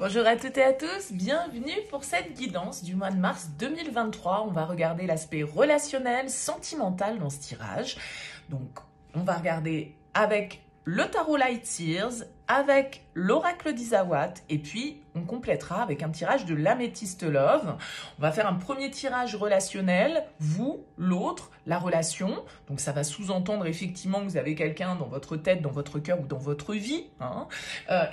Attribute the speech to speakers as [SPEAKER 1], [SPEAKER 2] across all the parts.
[SPEAKER 1] Bonjour à toutes et à tous, bienvenue pour cette guidance du mois de mars 2023. On va regarder l'aspect relationnel, sentimental dans ce tirage. Donc, on va regarder avec le tarot Light Seers, avec l'oracle d'Isawat, et puis on complétera avec un tirage de l'améthyste Love. On va faire un premier tirage relationnel, vous, l'autre, la relation. Donc ça va sous-entendre effectivement que vous avez quelqu'un dans votre tête, dans votre cœur ou dans votre vie.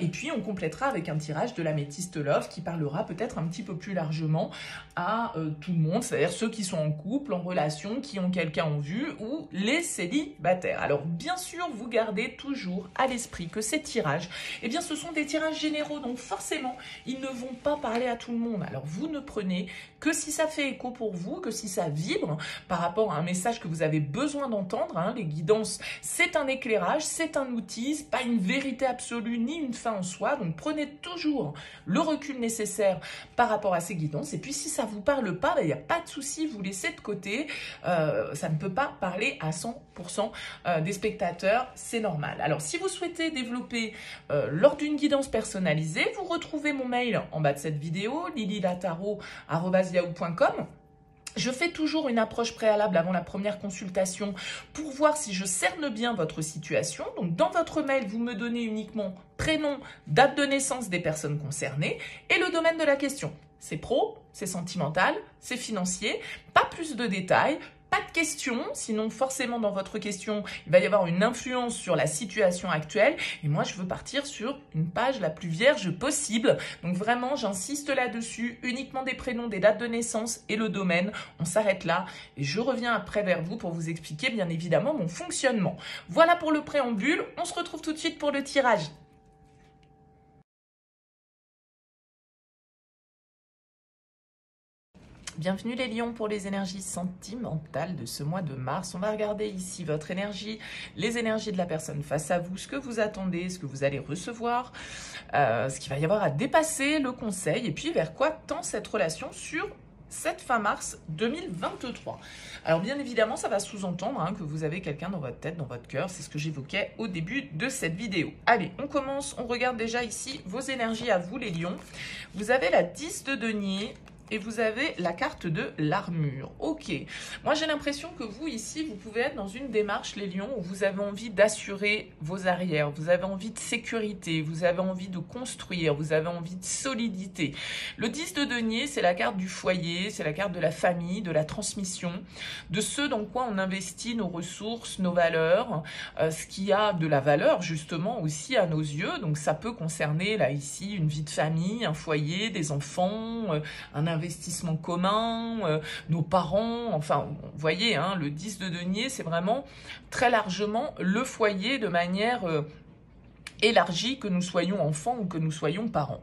[SPEAKER 1] Et puis on complétera avec un tirage de l'améthyste Love qui parlera peut-être un petit peu plus largement à tout le monde, c'est-à-dire ceux qui sont en couple, en relation, qui ont quelqu'un en vue ou les célibataires. Alors bien sûr, vous gardez toujours à l'esprit que ces tirages, eh bien ce sont des tirages généraux, donc forcément, ils ne vont pas parler à tout le monde. Alors vous ne prenez que si ça fait écho pour vous, que si ça vibre par rapport à un message que vous avez besoin d'entendre. Les guidances, c'est un éclairage, c'est un outil, c'est pas une vérité absolue ni une fin en soi. Donc prenez toujours le recul nécessaire par rapport à ces guidances. Et puis si ça vous parle pas, il n'y a pas de souci, vous laissez de côté. Ça ne peut pas parler à 100% des spectateurs, c'est normal. Alors si vous souhaitez développer lors d'une guidance personnalisée, vous retrouvez mon mail en bas de cette vidéo, lililataro@yahoo.com. Je fais toujours une approche préalable avant la première consultation pour voir si je cerne bien votre situation. Donc, dans votre mail, vous me donnez uniquement prénom, date de naissance des personnes concernées et le domaine de la question. C'est pro, c'est sentimental, c'est financier, pas plus de détails. Pas de questions, sinon forcément dans votre question, il va y avoir une influence sur la situation actuelle. Et moi, je veux partir sur une page la plus vierge possible. Donc vraiment, j'insiste là-dessus, uniquement des prénoms, des dates de naissance et le domaine. On s'arrête là et je reviens après vers vous pour vous expliquer bien évidemment mon fonctionnement. Voilà pour le préambule, on se retrouve tout de suite pour le tirage. Bienvenue les lions pour les énergies sentimentales de ce mois de mars. On va regarder ici votre énergie, les énergies de la personne face à vous, ce que vous attendez, ce que vous allez recevoir, ce qu'il va y avoir à dépasser, le conseil, et puis vers quoi tend cette relation sur cette fin mars 2023. Alors bien évidemment, ça va sous-entendre que vous avez quelqu'un dans votre tête, dans votre cœur. C'est ce que j'évoquais au début de cette vidéo. Allez, on commence. On regarde déjà ici vos énergies à vous les lions. Vous avez la 10 de denier. Et vous avez la carte de l'armure. Ok. Moi, j'ai l'impression que vous, ici, vous pouvez être dans une démarche, les lions, où vous avez envie d'assurer vos arrières, vous avez envie de sécurité, vous avez envie de construire, vous avez envie de solidité. Le 10 de denier, c'est la carte du foyer, c'est la carte de la famille, de la transmission, de ce dans quoi on investit nos ressources, nos valeurs, ce qui a de la valeur, justement, aussi à nos yeux. Donc, ça peut concerner, là, ici, une vie de famille, un foyer, des enfants, un investissement commun, nos parents, enfin, vous voyez, le 10 de denier, c'est vraiment très largement le foyer de manière élargie, que nous soyons enfants ou que nous soyons parents.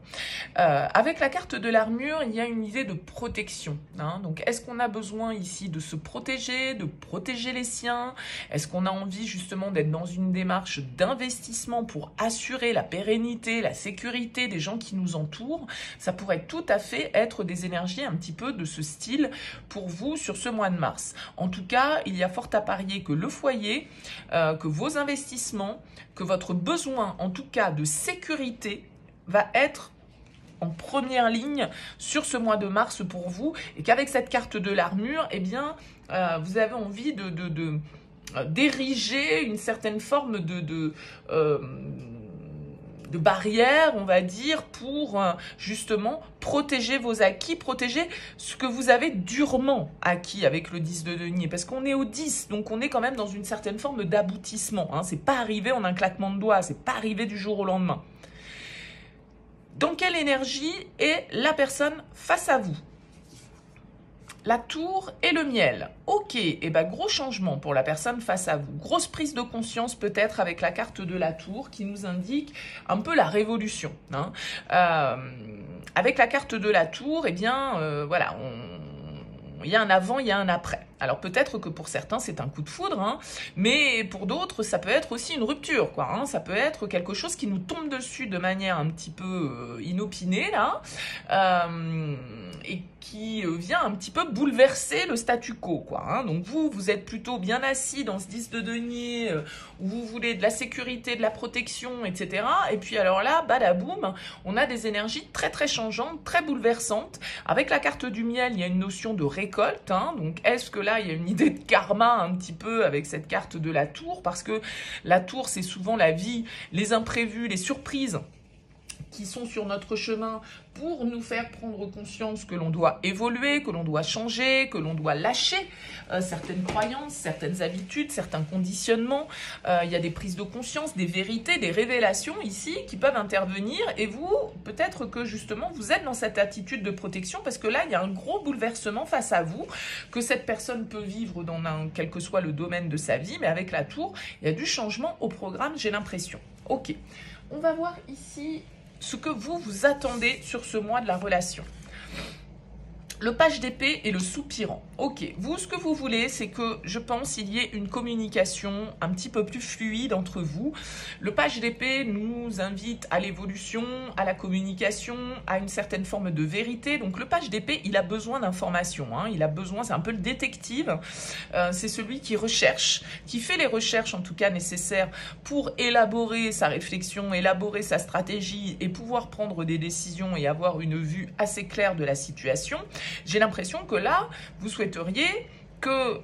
[SPEAKER 1] Avec la carte de l'armure, il y a une idée de protection. Donc, est-ce qu'on a besoin ici de se protéger, de protéger les siens? Est-ce qu'on a envie justement d'être dans une démarche d'investissement pour assurer la pérennité, la sécurité des gens qui nous entourent? Ça pourrait tout à fait être des énergies un petit peu de ce style pour vous sur ce mois de mars. En tout cas, il y a fort à parier que le foyer, que vos investissements, que votre besoin en tout cas de sécurité va être en première ligne sur ce mois de mars pour vous, et qu'avec cette carte de l'armure, eh bien, vous avez envie d'ériger une certaine forme de barrière, on va dire, pour justement protéger vos acquis, protéger ce que vous avez durement acquis avec le 10 de denier. Parce qu'on est au 10, donc on est quand même dans une certaine forme d'aboutissement. C'est pas arrivé en un claquement de doigts, c'est pas arrivé du jour au lendemain. Dans quelle énergie est la personne face à vous? La tour et le miel. Ok, et gros changement pour la personne face à vous. Grosse prise de conscience peut-être avec la carte de la tour qui nous indique un peu la révolution. Avec la carte de la tour, eh bien, voilà, il y a un avant, il y a un après. Alors peut-être que pour certains c'est un coup de foudre, hein, mais pour d'autres ça peut être aussi une rupture, quoi. Hein, ça peut être quelque chose qui nous tombe dessus de manière un petit peu inopinée là, et qui vient un petit peu bouleverser le statu quo, quoi. Hein. Donc vous êtes plutôt bien assis dans ce 10 de denier où vous voulez de la sécurité, de la protection, etc. Et puis alors là, badaboum, on a des énergies très très changeantes, très bouleversantes. Avec la carte du miel, il y a une notion de récolte. Hein. Donc est-ce que là, il y a une idée de karma un petit peu avec cette carte de la tour? Parce que la tour, c'est souvent la vie, les imprévus, les surprises qui sont sur notre chemin pour nous faire prendre conscience que l'on doit évoluer, que l'on doit changer, que l'on doit lâcher certaines croyances, certaines habitudes, certains conditionnements. Il y a des prises de conscience, des vérités, des révélations ici qui peuvent intervenir et vous, peut-être que justement vous êtes dans cette attitude de protection parce que là, il y a un gros bouleversement face à vous que cette personne peut vivre dans quel que soit le domaine de sa vie, mais avec la tour, il y a du changement au programme, j'ai l'impression. Ok, on va voir ici ce que vous attendez sur ce mois de la relation. Le page d'épée et le soupirant. Ok, vous, ce que vous voulez, c'est que, je pense, il y ait une communication un petit peu plus fluide entre vous. Le page d'épée nous invite à l'évolution, à la communication, à une certaine forme de vérité. Donc, le page d'épée, il a besoin d'informations. Hein. Il a besoin, c'est un peu le détective. C'est celui qui recherche, qui fait les recherches, en tout cas, nécessaires pour élaborer sa réflexion, élaborer sa stratégie et pouvoir prendre des décisions et avoir une vue assez claire de la situation. J'ai l'impression que là, vous souhaiteriez que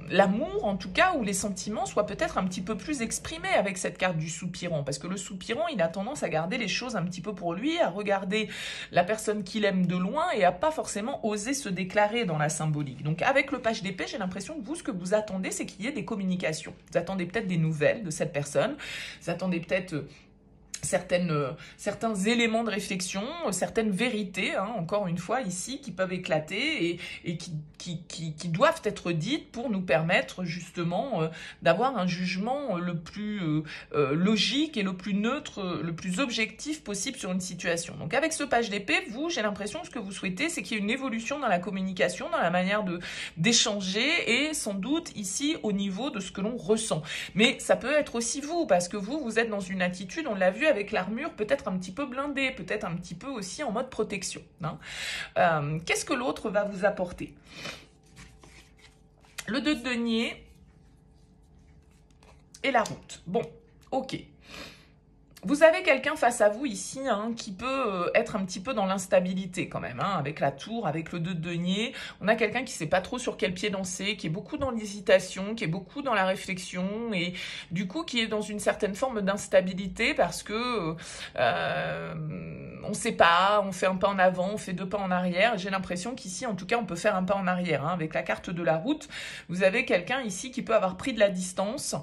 [SPEAKER 1] l'amour, en tout cas, ou les sentiments soient peut-être un petit peu plus exprimés avec cette carte du soupirant. Parce que le soupirant, il a tendance à garder les choses un petit peu pour lui, à regarder la personne qu'il aime de loin et à pas forcément oser se déclarer dans la symbolique. Donc avec le page d'épée, j'ai l'impression que vous, ce que vous attendez, c'est qu'il y ait des communications. Vous attendez peut-être des nouvelles de cette personne. Vous attendez peut-être certains éléments de réflexion, certaines vérités, hein, encore une fois ici, qui peuvent éclater et qui doivent être dites pour nous permettre justement d'avoir un jugement le plus logique et le plus neutre, le plus objectif possible sur une situation. Donc avec ce page d'épée, vous, j'ai l'impression que ce que vous souhaitez, c'est qu'il y ait une évolution dans la communication, dans la manière d'échanger et sans doute ici au niveau de ce que l'on ressent. Mais ça peut être aussi vous, parce que vous êtes dans une attitude, on l'a vu avec l'armure, peut-être un petit peu blindée, peut-être un petit peu aussi en mode protection. Hein. Qu'est-ce que l'autre va vous apporter? Le 2 de denier et la route. Bon, ok. Vous avez quelqu'un face à vous ici hein, qui peut être un petit peu dans l'instabilité quand même, hein, avec la tour, avec le 2 de denier. On a quelqu'un qui ne sait pas trop sur quel pied danser, qui est beaucoup dans l'hésitation, qui est beaucoup dans la réflexion et du coup qui est dans une certaine forme d'instabilité parce que on ne sait pas, on fait un pas en avant, on fait 2 pas en arrière. J'ai l'impression qu'ici, en tout cas, on peut faire un pas en arrière. Hein, avec la carte de la route, vous avez quelqu'un ici qui peut avoir pris de la distance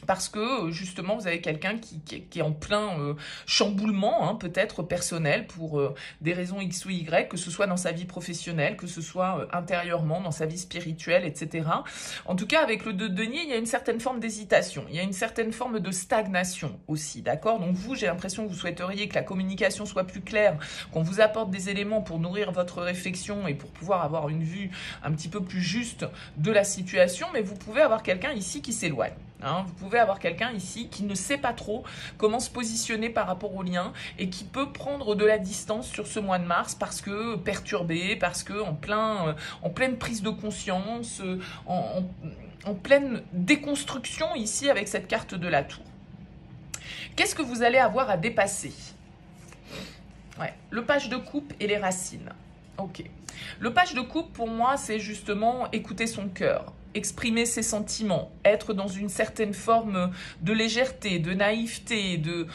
[SPEAKER 1] parce que justement vous avez quelqu'un qui est en plein chamboulement, hein, peut-être personnel pour des raisons X ou Y, que ce soit dans sa vie professionnelle, que ce soit intérieurement, dans sa vie spirituelle, etc. En tout cas, avec le 2 de denier, il y a une certaine forme d'hésitation, il y a une certaine forme de stagnation aussi, d'accord? Donc vous, j'ai l'impression que vous souhaiteriez que la communication soit plus claire, qu'on vous apporte des éléments pour nourrir votre réflexion et pour pouvoir avoir une vue un petit peu plus juste de la situation, mais vous pouvez avoir quelqu'un ici qui s'éloigne. Hein, vous pouvez avoir quelqu'un ici qui ne sait pas trop comment se positionner par rapport au lien et qui peut prendre de la distance sur ce mois de mars parce que perturbé, parce que en pleine prise de conscience, en pleine déconstruction ici avec cette carte de la tour. Qu'est-ce que vous allez avoir à dépasser? Ouais, le page de coupe et les racines. Ok. Le page de coupe, pour moi, c'est justement écouter son cœur, exprimer ses sentiments, être dans une certaine forme de légèreté, de naïveté, de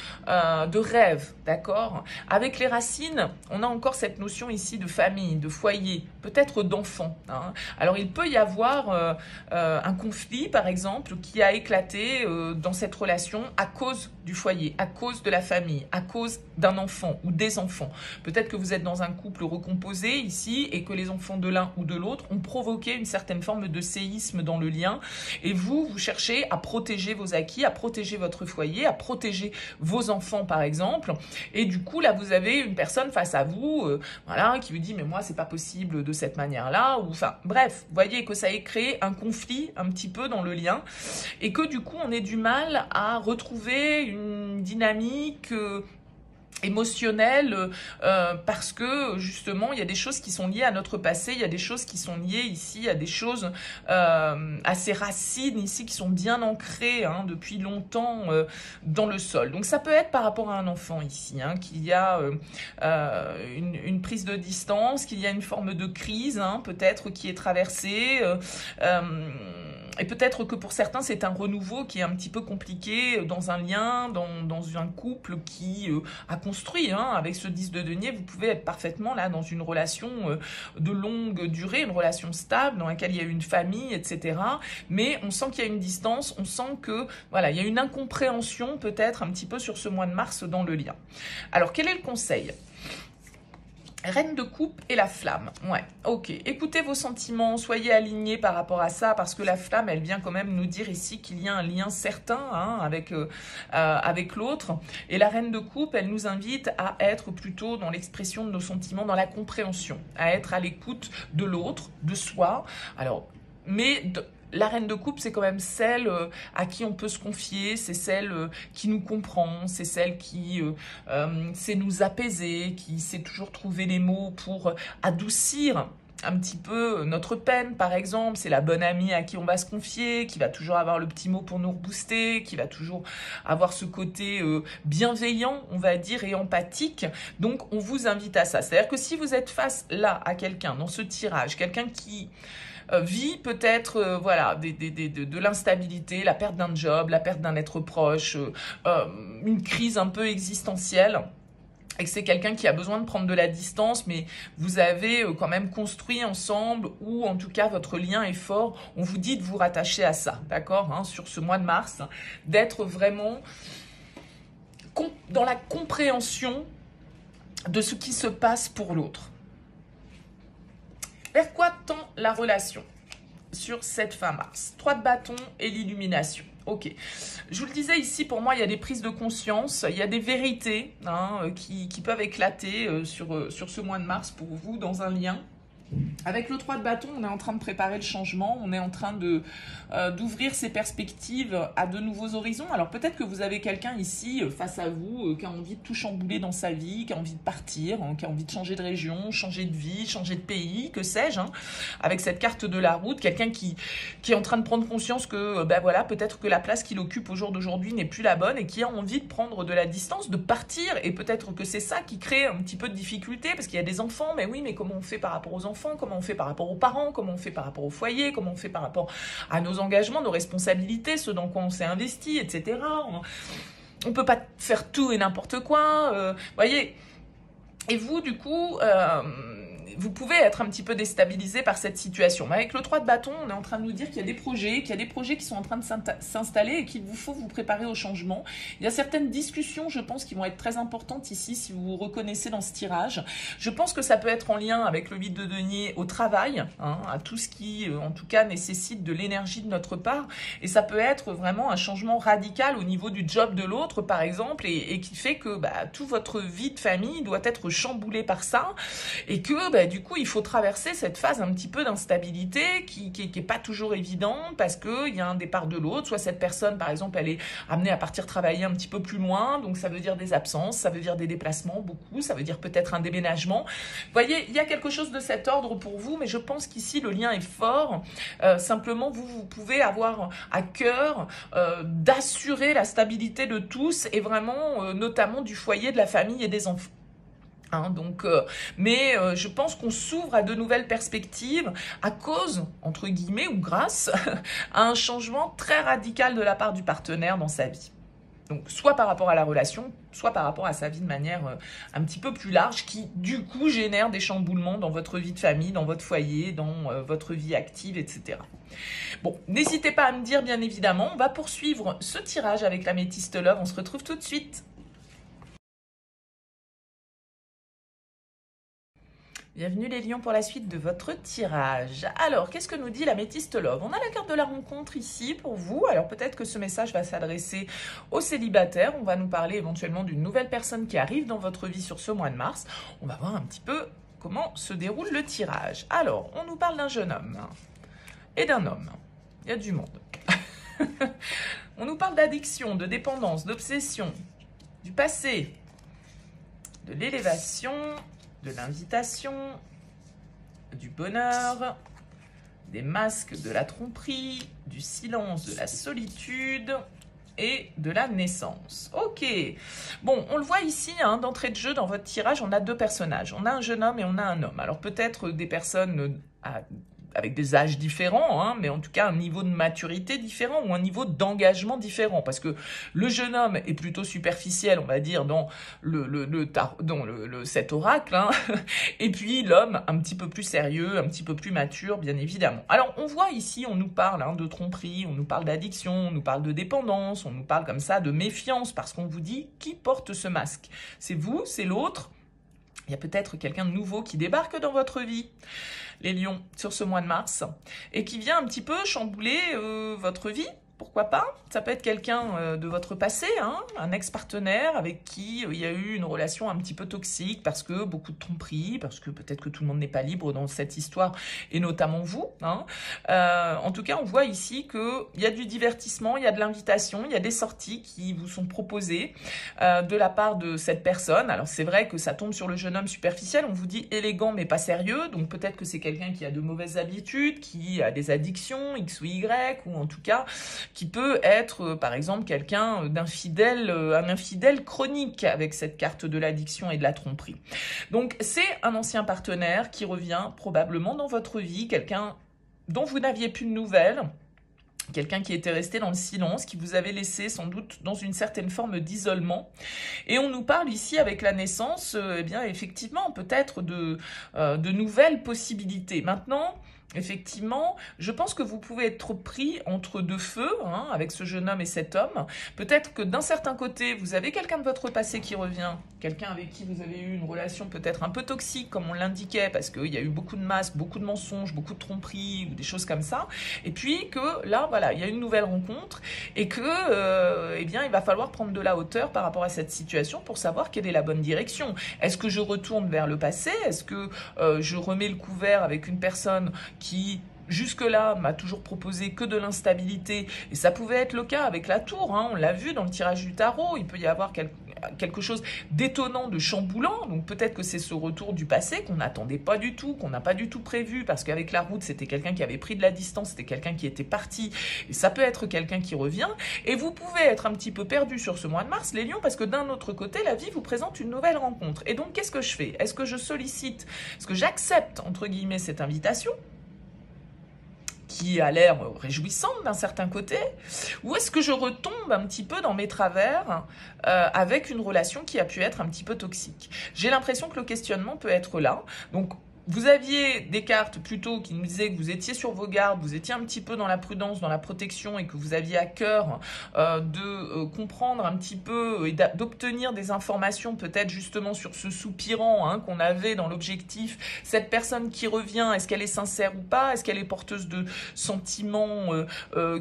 [SPEAKER 1] rêve, d'accord? Avec les racines, on a encore cette notion ici de famille, de foyer, peut-être d'enfant. Hein. Alors, il peut y avoir un conflit, par exemple, qui a éclaté dans cette relation à cause du foyer, à cause de la famille, à cause d'un enfant ou des enfants. Peut-être que vous êtes dans un couple recomposé ici et que les enfants de l'un ou de l'autre ont provoqué une certaine forme de séisme dans le lien et vous cherchez à protéger vos acquis, à protéger votre foyer, à protéger vos enfants par exemple et du coup là vous avez une personne face à vous voilà, qui vous dit mais moi c'est pas possible de cette manière-là, ou enfin bref, vous voyez que ça ait créé un conflit un petit peu dans le lien, et que du coup on ait du mal à retrouver une dynamique émotionnel parce que justement il y a des choses qui sont liées à notre passé, il y a des choses qui sont liées ici à des choses à ces racines ici qui sont bien ancrées depuis longtemps dans le sol. Donc ça peut être par rapport à un enfant ici, qu'il y a une prise de distance, qu'il y a une forme de crise peut-être qui est traversée et peut-être que pour certains, c'est un renouveau qui est un petit peu compliqué dans un lien, dans un couple qui a construit. Avec ce 10 de denier, vous pouvez être parfaitement là dans une relation de longue durée, une relation stable dans laquelle il y a une famille, etc. Mais on sent qu'il y a une distance, on sent que voilà, il y a une incompréhension peut-être un petit peu sur ce mois de mars dans le lien. Alors, quel est le conseil ? Reine de coupe et la flamme. Ouais, ok. Écoutez vos sentiments, soyez alignés par rapport à ça, parce que la flamme, elle vient quand même nous dire ici qu'il y a un lien certain avec l'autre. Et la reine de coupe, elle nous invite à être plutôt dans l'expression de nos sentiments, dans la compréhension, à être à l'écoute de l'autre, de soi. Alors, la reine de coupe, c'est quand même celle à qui on peut se confier, c'est celle qui nous comprend, c'est celle qui sait nous apaiser, qui sait toujours trouver les mots pour adoucir un petit peu notre peine, par exemple. C'est la bonne amie à qui on va se confier, qui va toujours avoir le petit mot pour nous rebooster, qui va toujours avoir ce côté bienveillant, on va dire, et empathique. Donc, on vous invite à ça. C'est-à-dire que si vous êtes face là à quelqu'un dans ce tirage, quelqu'un qui vit peut-être voilà, de l'instabilité, la perte d'un job, la perte d'un être proche, une crise un peu existentielle, et que c'est quelqu'un qui a besoin de prendre de la distance, mais vous avez quand même construit ensemble, ou en tout cas votre lien est fort, on vous dit de vous rattacher à ça, d'accord, sur ce mois de mars, d'être vraiment dans la compréhension de ce qui se passe pour l'autre. Vers quoi tend la relation sur cette fin mars? 3 de bâton et l'illumination. Ok. Je vous le disais ici, pour moi, il y a des prises de conscience, il y a des vérités qui peuvent éclater sur ce mois de mars pour vous dans un lien. Avec le 3 de bâton, on est en train de préparer le changement, on est en train d'ouvrir ses perspectives à de nouveaux horizons. Alors peut-être que vous avez quelqu'un ici face à vous qui a envie de tout chambouler dans sa vie, qui a envie de partir, qui a envie de changer de région, changer de vie, changer de pays, que sais-je, avec cette carte de la route, quelqu'un qui est en train de prendre conscience que voilà, peut-être que la place qu'il occupe au jour d'aujourd'hui n'est plus la bonne et qui a envie de prendre de la distance, de partir, et peut-être que c'est ça qui crée un petit peu de difficulté, parce qu'il y a des enfants, mais oui, mais comment on fait par rapport aux enfants, comment on fait par rapport aux parents, comment on fait par rapport au foyer, comment on fait par rapport à nos engagements, nos responsabilités, ce dans quoi on s'est investi, etc. On peut pas faire tout et n'importe quoi, voyez. Et vous, du coup, vous pouvez être un petit peu déstabilisé par cette situation. Mais avec le 3 de bâton, on est en train de nous dire qu'il y a des projets, qui sont en train de s'installer et qu'il vous faut vous préparer au changement. Il y a certaines discussions, je pense, qui vont être très importantes ici, si vous vous reconnaissez dans ce tirage. Je pense que ça peut être en lien avec le 8 de denier au travail, à tout ce qui, en tout cas, nécessite de l'énergie de notre part. Et ça peut être vraiment un changement radical au niveau du job de l'autre, par exemple, et qui fait que toute votre vie de famille doit être chamboulée par ça, et que du coup, il faut traverser cette phase un petit peu d'instabilité qui est pas toujours évidente, parce qu'il y a un départ de l'autre. Soit cette personne, par exemple, elle est amenée à partir travailler un petit peu plus loin, donc ça veut dire des absences, ça veut dire des déplacements, beaucoup, ça veut dire peut-être un déménagement. Vous voyez, il y a quelque chose de cet ordre pour vous, mais je pense qu'ici, le lien est fort. Simplement, vous pouvez avoir à cœur d'assurer la stabilité de tous, et vraiment, notamment du foyer, de la famille et des enfants. Mais je pense qu'on s'ouvre à de nouvelles perspectives à cause, entre guillemets, ou grâce à un changement très radical de la part du partenaire dans sa vie. Donc, soit par rapport à la relation, soit par rapport à sa vie de manière un petit peu plus large, qui, du coup, génère des chamboulements dans votre vie de famille, dans votre foyer, dans votre vie active, etc. Bon, n'hésitez pas à me dire, bien évidemment. On va poursuivre ce tirage avec l'améthyste Love. On se retrouve tout de suite. Bienvenue les lions pour la suite de votre tirage. Alors, qu'est-ce que nous dit l'améthyste Love? On a la carte de la rencontre ici pour vous. Alors, peut-être que ce message va s'adresser aux célibataires. On va nous parler éventuellement d'une nouvelle personne qui arrive dans votre vie sur ce mois de mars. On va voir un petit peu comment se déroule le tirage. Alors, on nous parle d'un jeune homme et d'un homme. Il y a du monde. On nous parle d'addiction, de dépendance, d'obsession, du passé, de l'élévation, de l'invitation, du bonheur, des masques de la tromperie, du silence, de la solitude et de la naissance. Ok, bon, on le voit ici, hein, d'entrée de jeu, dans votre tirage, on a deux personnages. On a un jeune homme et on a un homme. Alors peut-être des personnes avec des âges différents, hein, mais en tout cas un niveau de maturité différent ou un niveau d'engagement différent. Parce que le jeune homme est plutôt superficiel, on va dire, dans cet oracle, hein, et puis l'homme un petit peu plus sérieux, un petit peu plus mature, bien évidemment. Alors on voit ici, on nous parle, hein, de tromperie, on nous parle d'addiction, on nous parle de dépendance, on nous parle comme ça de méfiance, parce qu'on vous dit qui porte ce masque. C'est vous, c'est l'autre. Il y a peut-être quelqu'un de nouveau qui débarque dans votre vie, les lions, sur ce mois de mars, et qui vient un petit peu chambouler votre vie. Pourquoi pas? Ça peut être quelqu'un de votre passé, hein, un ex-partenaire avec qui il y a eu une relation un petit peu toxique parce que beaucoup de tromperies, parce que peut-être que tout le monde n'est pas libre dans cette histoire, et notamment vous. Hein. En tout cas, on voit ici qu'il y a du divertissement, il y a de l'invitation, il y a des sorties qui vous sont proposées de la part de cette personne. Alors c'est vrai que ça tombe sur le jeune homme superficiel, on vous dit élégant mais pas sérieux, donc peut-être que c'est quelqu'un qui a de mauvaises habitudes, qui a des addictions, X ou Y, ou en tout cas qui peut être, par exemple, quelqu'un d'infidèle, un infidèle chronique avec cette carte de l'addiction et de la tromperie. Donc, c'est un ancien partenaire qui revient probablement dans votre vie, quelqu'un dont vous n'aviez plus de nouvelles, quelqu'un qui était resté dans le silence, qui vous avait laissé sans doute dans une certaine forme d'isolement. Et on nous parle ici avec la naissance, eh bien, effectivement, peut-être de nouvelles possibilités. Maintenant, effectivement, je pense que vous pouvez être pris entre deux feux, hein, avec ce jeune homme et cet homme. Peut-être que d'un certain côté, vous avez quelqu'un de votre passé qui revient, quelqu'un avec qui vous avez eu une relation peut-être un peu toxique, comme on l'indiquait, parce qu'il y a eu beaucoup de masques, beaucoup de mensonges, beaucoup de tromperies, ou des choses comme ça. Et puis que là, voilà, il y a une nouvelle rencontre, et que, eh bien, il va falloir prendre de la hauteur par rapport à cette situation pour savoir quelle est la bonne direction. Est-ce que je retourne vers le passé? Est-ce que je remets le couvert avec une personne qui jusque-là m'a toujours proposé que de l'instabilité, et ça pouvait être le cas avec la tour, hein, on l'a vu dans le tirage du tarot, il peut y avoir quelque chose d'étonnant, de chamboulant, donc peut-être que c'est ce retour du passé qu'on n'attendait pas du tout, qu'on n'a pas du tout prévu, parce qu'avec la route, c'était quelqu'un qui avait pris de la distance, c'était quelqu'un qui était parti, et ça peut être quelqu'un qui revient, et vous pouvez être un petit peu perdu sur ce mois de mars, les lions, parce que d'un autre côté, la vie vous présente une nouvelle rencontre, et donc qu'est-ce que je fais? Est-ce que je sollicite, est-ce que j'accepte, entre guillemets, cette invitation qui a l'air réjouissante d'un certain côté, ou est-ce que je retombe un petit peu dans mes travers avec une relation qui a pu être un petit peu toxique? J'ai l'impression que le questionnement peut être là. Donc, vous aviez des cartes plutôt qui nous disaient que vous étiez sur vos gardes, vous étiez un petit peu dans la prudence, dans la protection, et que vous aviez à cœur de comprendre un petit peu et d'obtenir des informations peut-être justement sur ce soupirant, hein, qu'on avait dans l'objectif. Cette personne qui revient, est-ce qu'elle est sincère ou pas? Est-ce qu'elle est porteuse de sentiments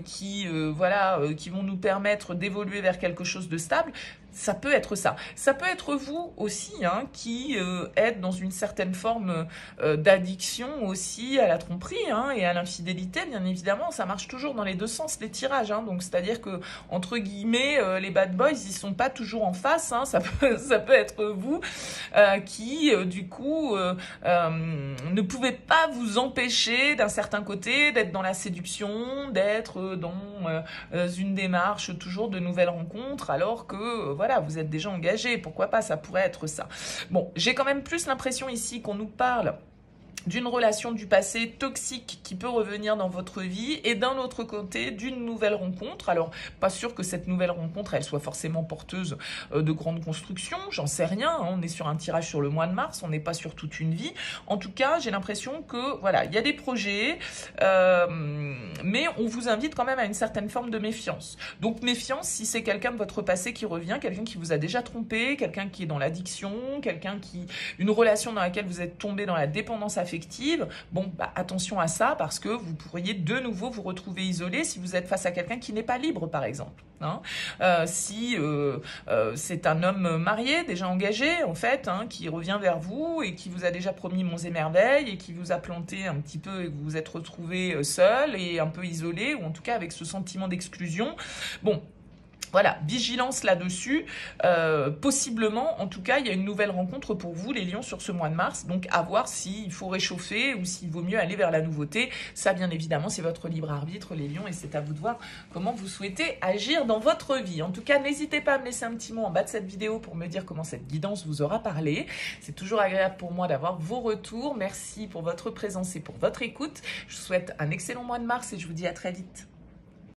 [SPEAKER 1] qui vont nous permettre d'évoluer vers quelque chose de stable? Ça peut être ça. Ça peut être vous aussi, hein, qui êtes dans une certaine forme d'addiction aussi à la tromperie, hein, et à l'infidélité, bien évidemment. Ça marche toujours dans les deux sens, les tirages. Hein, donc, c'est-à-dire que, entre guillemets, les bad boys, ils sont pas toujours en face. Hein, ça peut être vous qui, du coup, ne pouvez pas vous empêcher, d'un certain côté, d'être dans la séduction, d'être dans une démarche toujours de nouvelles rencontres, alors que, voilà, vous êtes déjà engagé, pourquoi pas, ça pourrait être ça. Bon, j'ai quand même plus l'impression ici qu'on nous parle d'une relation du passé toxique qui peut revenir dans votre vie, et d'un autre côté, d'une nouvelle rencontre. Alors, pas sûr que cette nouvelle rencontre, elle soit forcément porteuse de grandes constructions, j'en sais rien, hein, on est sur un tirage sur le mois de mars, on n'est pas sur toute une vie. En tout cas, j'ai l'impression que, voilà, il y a des projets, mais on vous invite quand même à une certaine forme de méfiance. Donc, méfiance si c'est quelqu'un de votre passé qui revient, quelqu'un qui vous a déjà trompé, quelqu'un qui est dans l'addiction, une relation dans laquelle vous êtes tombé dans la dépendance affective, affective, bon, bah, attention à ça parce que vous pourriez de nouveau vous retrouver isolé si vous êtes face à quelqu'un qui n'est pas libre, par exemple. Hein. Si c'est un homme marié, déjà engagé, en fait, hein, qui revient vers vous et qui vous a déjà promis monts et merveilles et qui vous a planté un petit peu et que vous vous êtes retrouvé seul et un peu isolé, ou en tout cas avec ce sentiment d'exclusion. Bon, voilà, vigilance là-dessus. Possiblement, en tout cas, il y a une nouvelle rencontre pour vous, les lions, sur ce mois de mars. Donc, à voir s'il faut réchauffer ou s'il vaut mieux aller vers la nouveauté. Ça, bien évidemment, c'est votre libre arbitre, les lions, et c'est à vous de voir comment vous souhaitez agir dans votre vie. En tout cas, n'hésitez pas à me laisser un petit mot en bas de cette vidéo pour me dire comment cette guidance vous aura parlé. C'est toujours agréable pour moi d'avoir vos retours. Merci pour votre présence et pour votre écoute. Je vous souhaite un excellent mois de mars et je vous dis à très vite.